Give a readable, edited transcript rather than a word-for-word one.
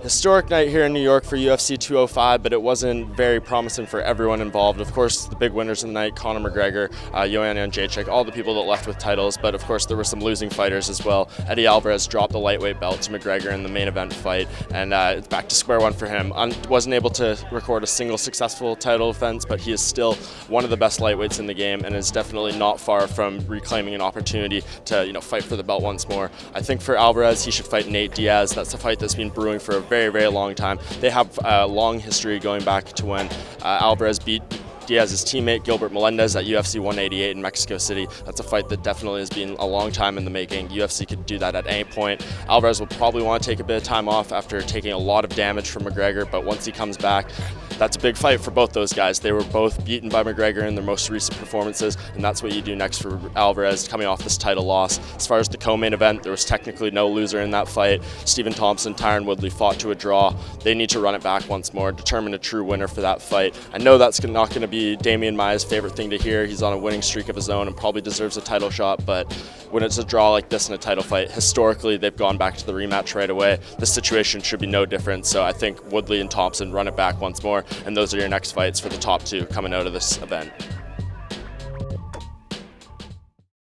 Historic night here in New York for UFC 205, but it wasn't very promising for everyone involved. Of course, the big winners of the night, Conor McGregor, Joanna Jędrzejczyk, all the people that left with titles, but of course there were some losing fighters as well. Eddie Alvarez dropped the lightweight belt to McGregor in the main event fight, and it's back to square one for him. Wasn't able to record a single successful title defense, but he is still one of the best lightweights in the game and is definitely not far from reclaiming an opportunity to fight for the belt once more. I think for Alvarez, he should fight Nate Diaz. That's a fight that's been brewing for a very, very long time. They have a long history going back to when Alvarez beat Diaz's teammate Gilbert Melendez at UFC 188 in Mexico City. That's a fight that definitely has been a long time in the making. UFC could do that at any point. Alvarez will probably want to take a bit of time off after taking a lot of damage from McGregor, but once he comes back, that's a big fight for both those guys. They were both beaten by McGregor in their most recent performances, and that's what you do next for Alvarez coming off this title loss. As far as the co-main event, there was technically no loser in that fight. Stephen Thompson, Tyron Woodley fought to a draw. They need to run it back once more, determine a true winner for that fight. I know that's not going to be Damian Maia's favorite thing to hear. He's on a winning streak of his own and probably deserves a title shot, but when it's a draw like this in a title fight, historically they've gone back to the rematch right away. The situation should be no different, so I think Woodley and Thompson run it back once more, and those are your next fights for the top two coming out of this event.